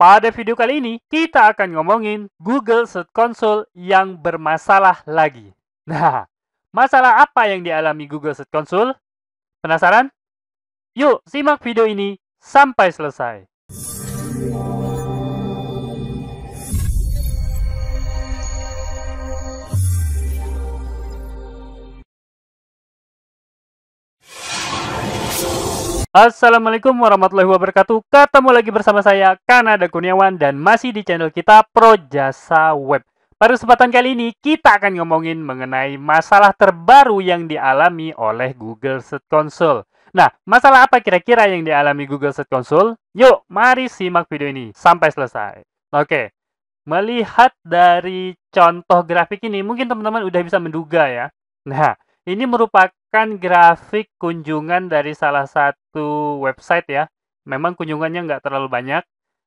Pada video kali ini, kita akan ngomongin Google Search Console yang bermasalah lagi. Nah, masalah apa yang dialami Google Search Console? Penasaran? Yuk, simak video ini sampai selesai. Assalamualaikum warahmatullahi wabarakatuh. Ketemu lagi bersama saya, Kanada Kurniawan, dan masih di channel kita Pro Jasa Web. Pada kesempatan kali ini, kita akan ngomongin mengenai masalah terbaru yang dialami oleh Google Search Console. Nah, masalah apa kira-kira yang dialami Google Search Console? Yuk, mari simak video ini sampai selesai. Oke, melihat dari contoh grafik ini, mungkin teman-teman udah bisa menduga ya. Nah, ini merupakan grafik kunjungan dari salah satu website ya. Memang kunjungannya nggak terlalu banyak,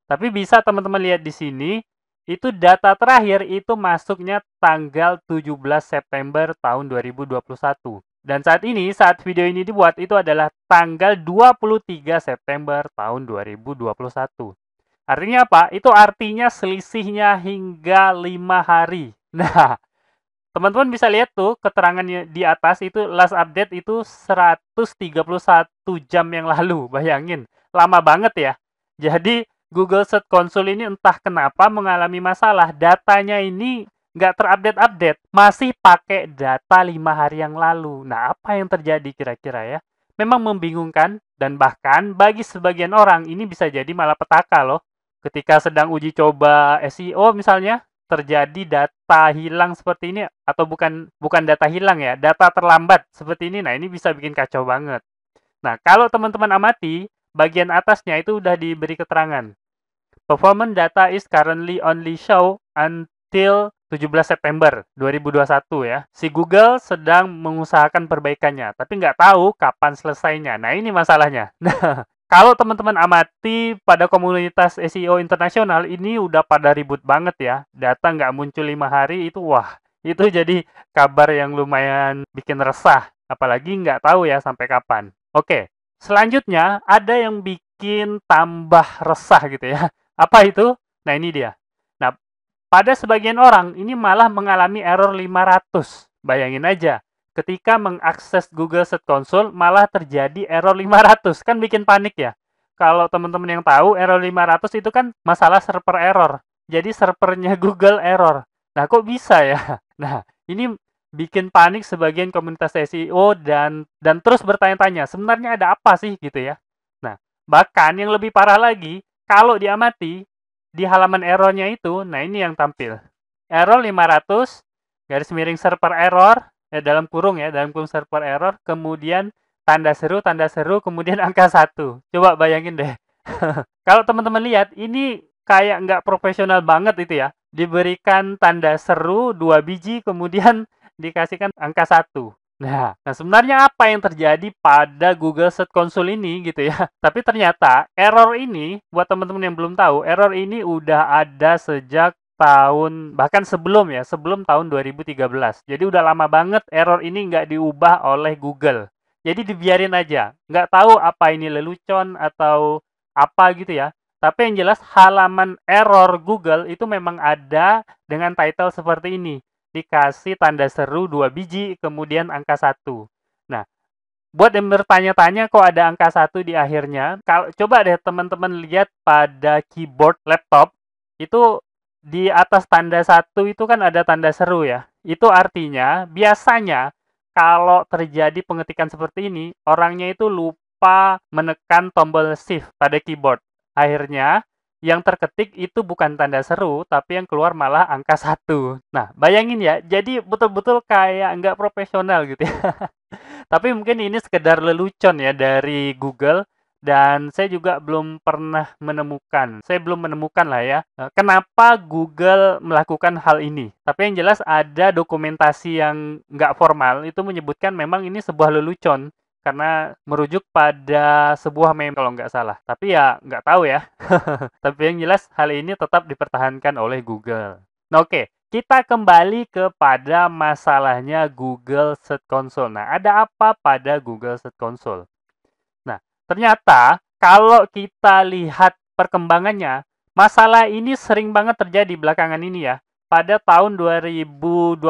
tapi bisa teman-teman lihat di sini, itu data terakhir itu masuknya tanggal 17 September tahun 2021. Dan saat video ini dibuat, itu adalah tanggal 23 September tahun 2021. Artinya apa? Itu artinya selisihnya hingga 5 hari. Nah, teman-teman bisa lihat tuh keterangannya di atas itu last update itu 131 jam yang lalu. Bayangin, lama banget ya. Jadi Google Search Console ini entah kenapa mengalami masalah. Datanya ini nggak terupdate-update. Masih pakai data 5 hari yang lalu. Nah, apa yang terjadi kira-kira ya? Memang membingungkan dan bahkan bagi sebagian orang ini bisa jadi malapetaka loh. Ketika sedang uji coba SEO misalnya, terjadi data hilang seperti ini, atau bukan data hilang ya, data terlambat seperti ini. Nah, ini bisa bikin kacau banget. Nah, kalau teman-teman amati, bagian atasnya itu udah diberi keterangan. Performance data is currently only show until 17 September 2021 ya. Si Google sedang mengusahakan perbaikannya, tapi nggak tahu kapan selesainya. Nah, ini masalahnya. Nah, kalau teman-teman amati pada komunitas SEO internasional, ini udah pada ribut banget ya. Data nggak muncul 5 hari itu, wah, itu jadi kabar yang lumayan bikin resah. Apalagi nggak tahu ya sampai kapan. Oke, selanjutnya ada yang bikin tambah resah gitu ya. Apa itu? Nah, ini dia. Nah, pada sebagian orang, ini malah mengalami error 500. Bayangin aja. Ketika mengakses Google Search Console, malah terjadi error 500. Kan bikin panik ya. Kalau teman-teman yang tahu, error 500 itu kan masalah server error. Jadi servernya Google error. Nah, kok bisa ya? Nah, ini bikin panik sebagian komunitas SEO dan terus bertanya-tanya, sebenarnya ada apa sih gitu ya. Nah, bahkan yang lebih parah lagi, kalau diamati, di halaman errornya itu, nah ini yang tampil. Error 500, garis miring server error, dalam kurung server error, kemudian tanda seru, kemudian angka 1. Coba bayangin deh. Kalau teman-teman lihat, ini kayak nggak profesional banget itu ya. Diberikan tanda seru 2 biji, kemudian dikasihkan angka 1. Nah, sebenarnya apa yang terjadi pada Google Search Console ini gitu ya. Tapi ternyata error ini, buat teman-teman yang belum tahu, error ini udah ada sejak bahkan sebelum tahun 2013. Jadi udah lama banget error ini nggak diubah oleh Google. Jadi dibiarin aja. Nggak tahu apa ini lelucon atau apa gitu ya. Tapi yang jelas halaman error Google itu memang ada dengan title seperti ini. Dikasih tanda seru 2 biji, kemudian angka 1. Nah, buat yang bertanya-tanya kok ada angka 1 di akhirnya, kalau coba deh teman-teman lihat pada keyboard laptop, itu di atas tanda 1 itu kan ada tanda seru ya. Itu artinya biasanya kalau terjadi pengetikan seperti ini, orangnya itu lupa menekan tombol shift pada keyboard. Akhirnya yang terketik itu bukan tanda seru, tapi yang keluar malah angka 1. Nah, bayangin ya, jadi betul-betul kayak nggak profesional gitu ya. Tapi mungkin ini sekedar lelucon ya dari Google, dan saya juga belum menemukan lah ya, kenapa Google melakukan hal ini. Tapi yang jelas ada dokumentasi yang nggak formal, itu menyebutkan memang ini sebuah lelucon, karena merujuk pada sebuah meme kalau nggak salah. Tapi ya nggak tahu ya. Tapi yang jelas hal ini tetap dipertahankan oleh Google. Nah, oke, kita kembali kepada masalahnya Google Search Console. Nah, ada apa pada Google Search Console? Nah, ternyata kalau kita lihat perkembangannya, Masalah ini sering banget terjadi belakangan ini ya. Pada tahun 2021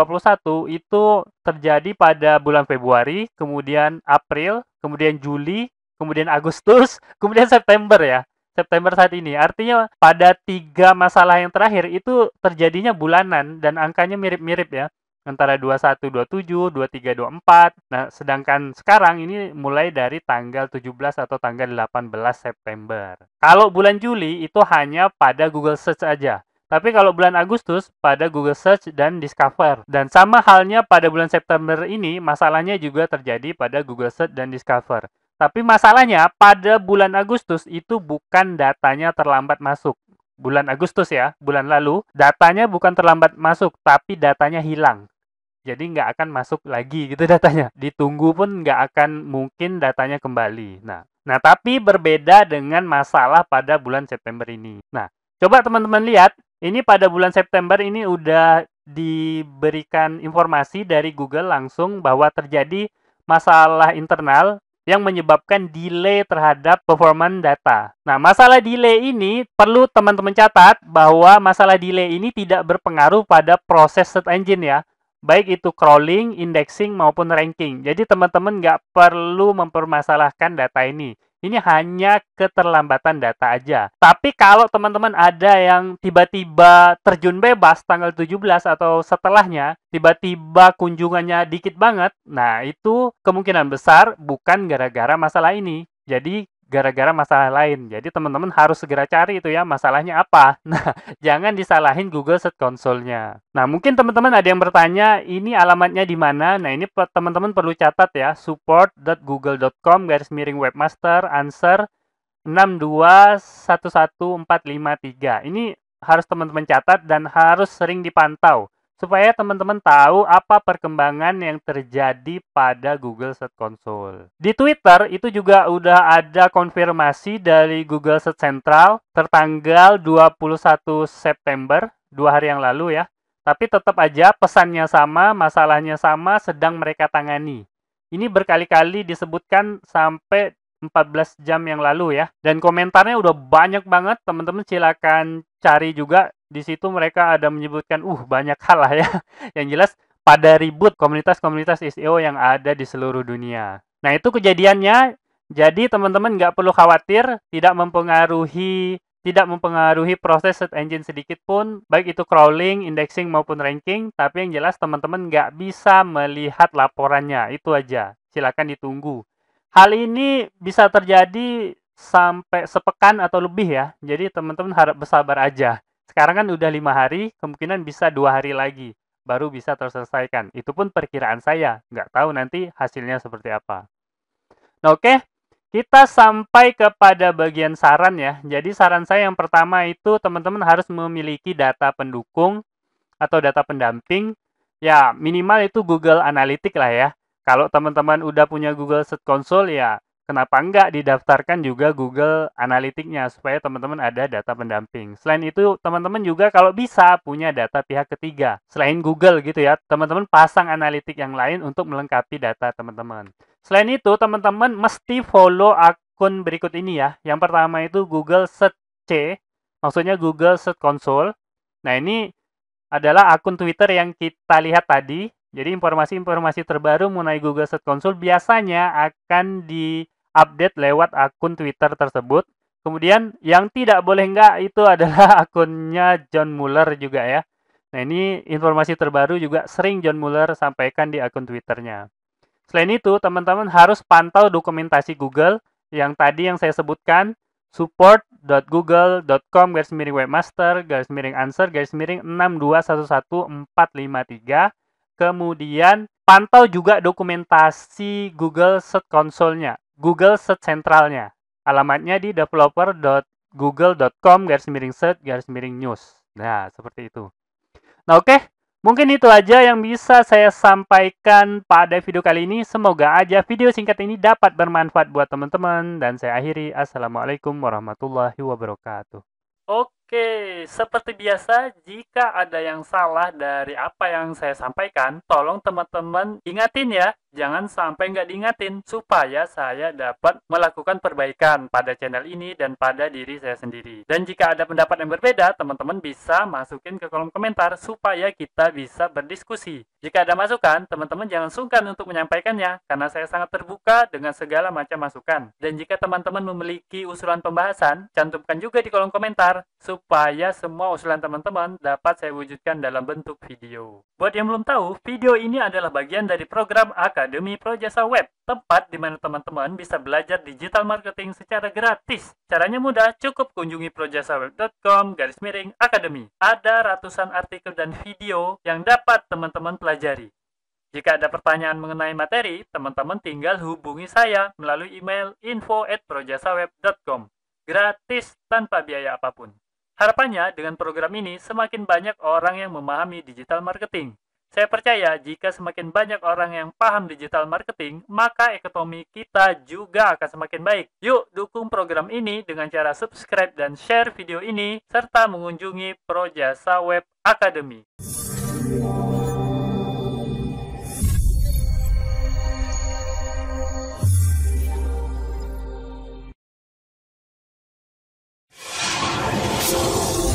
itu terjadi pada bulan Februari, kemudian April, kemudian Juli, kemudian Agustus, kemudian September ya. September saat ini. Artinya pada 3 masalah yang terakhir itu terjadinya bulanan dan angkanya mirip-mirip ya. Antara 21, 27, 23, 24. Nah, sedangkan sekarang ini mulai dari tanggal 17 atau tanggal 18 September. Kalau bulan Juli itu hanya pada Google Search aja. Tapi kalau bulan Agustus pada Google Search dan Discover. Dan sama halnya pada bulan September ini, masalahnya juga terjadi pada Google Search dan Discover. Tapi masalahnya pada bulan Agustus itu bukan datanya terlambat masuk. Bulan Agustus ya, bulan lalu, datanya bukan terlambat masuk, tapi datanya hilang. Jadi nggak akan masuk lagi gitu datanya. Ditunggu pun nggak akan mungkin datanya kembali. Nah, tapi berbeda dengan masalah pada bulan September ini. Nah, coba teman-teman lihat, ini pada bulan September ini udah diberikan informasi dari Google langsung bahwa terjadi masalah internal yang menyebabkan delay terhadap performance data. Nah, masalah delay ini perlu teman-teman catat bahwa masalah delay ini tidak berpengaruh pada proses search engine ya. Baik itu crawling, indexing, maupun ranking. Jadi teman-teman nggak perlu mempermasalahkan data ini. Ini hanya keterlambatan data aja. Tapi kalau teman-teman ada yang tiba-tiba terjun bebas tanggal 17 atau setelahnya, tiba-tiba kunjungannya dikit banget, nah itu kemungkinan besar bukan gara-gara masalah ini. Jadi gara-gara masalah lain. Jadi teman-teman harus segera cari itu ya masalahnya apa. Nah, jangan disalahin Google Search Console-nya. Nah, mungkin teman-teman ada yang bertanya, ini alamatnya di mana? Nah, ini teman-teman perlu catat ya, support.google.com/webmaster answer 6211453. Ini harus teman-teman catat dan harus sering dipantau supaya teman-teman tahu apa perkembangan yang terjadi pada Google Search Console. Di Twitter itu juga udah ada konfirmasi dari Google Search Central tertanggal 21 September, 2 hari yang lalu ya. Tapi tetap aja pesannya sama, masalahnya sama, sedang mereka tangani. Ini berkali-kali disebutkan sampai 14 jam yang lalu ya. Dan komentarnya udah banyak banget, teman-teman silakan cari juga. Di situ mereka ada menyebutkan banyak hal lah ya. Yang jelas pada ribut komunitas-komunitas SEO yang ada di seluruh dunia. Nah, itu kejadiannya. Jadi teman-teman nggak perlu khawatir, tidak mempengaruhi proses search engine sedikit pun, baik itu crawling, indexing maupun ranking. Tapi yang jelas teman-teman nggak bisa melihat laporannya. Itu aja. Silakan ditunggu. Hal ini bisa terjadi sampai sepekan atau lebih ya. Jadi teman-teman harap bersabar aja. Sekarang kan udah 5 hari, kemungkinan bisa 2 hari lagi. Baru bisa terselesaikan. Itu pun perkiraan saya. Nggak tahu nanti hasilnya seperti apa. Nah, oke. Kita sampai kepada bagian saran ya. Jadi saran saya yang pertama itu teman-teman harus memiliki data pendukung atau data pendamping. Ya, minimal itu Google Analytics lah ya. Kalau teman-teman udah punya Google Search Console ya, kenapa enggak didaftarkan juga Google Analytics-nya supaya teman-teman ada data pendamping. Selain itu, teman-teman juga kalau bisa punya data pihak ketiga. Selain Google gitu ya, teman-teman pasang analitik yang lain untuk melengkapi data teman-teman. Selain itu, teman-teman mesti follow akun berikut ini ya. Yang pertama itu Google Search C, maksudnya Google Search Console. Nah, ini adalah akun Twitter yang kita lihat tadi. Jadi informasi-informasi terbaru mengenai Google Search Console biasanya akan diupdate lewat akun Twitter tersebut. Kemudian yang tidak boleh enggak itu adalah akunnya John Mueller juga ya. Nah, ini informasi terbaru juga sering John Mueller sampaikan di akun Twitternya. Selain itu, teman-teman harus pantau dokumentasi Google yang tadi yang saya sebutkan, support.google.com/webmaster/answer/6211453. Kemudian pantau juga dokumentasi Google Search Console-nya, Google Search Central-nya. Alamatnya di developer.google.com/search/news. Nah, seperti itu. Nah, oke. Mungkin itu aja yang bisa saya sampaikan pada video kali ini. Semoga aja video singkat ini dapat bermanfaat buat teman-teman. Dan saya akhiri. Assalamualaikum warahmatullahi wabarakatuh. Oke. Oke, seperti biasa, jika ada yang salah dari apa yang saya sampaikan, tolong teman-teman ingatin ya. Jangan sampai nggak diingatin, supaya saya dapat melakukan perbaikan pada channel ini dan pada diri saya sendiri. Dan jika ada pendapat yang berbeda, teman-teman bisa masukin ke kolom komentar, supaya kita bisa berdiskusi. Jika ada masukan, teman-teman jangan sungkan untuk menyampaikannya, karena saya sangat terbuka dengan segala macam masukan. Dan jika teman-teman memiliki usulan pembahasan, cantumkan juga di kolom komentar, supaya semua usulan teman-teman dapat saya wujudkan dalam bentuk video. Buat yang belum tahu, video ini adalah bagian dari program Akademi Projasa Web, tempat di mana teman-teman bisa belajar digital marketing secara gratis. Caranya mudah, cukup kunjungi projasaweb.com/akademi. Ada ratusan artikel dan video yang dapat teman-teman pelajari. Jika ada pertanyaan mengenai materi, teman-teman tinggal hubungi saya melalui email info@projasaweb.com. Gratis tanpa biaya apapun. Harapannya, dengan program ini, semakin banyak orang yang memahami digital marketing. Saya percaya jika semakin banyak orang yang paham digital marketing, maka ekonomi kita juga akan semakin baik. Yuk, dukung program ini dengan cara subscribe dan share video ini, serta mengunjungi Projasa Web Academy.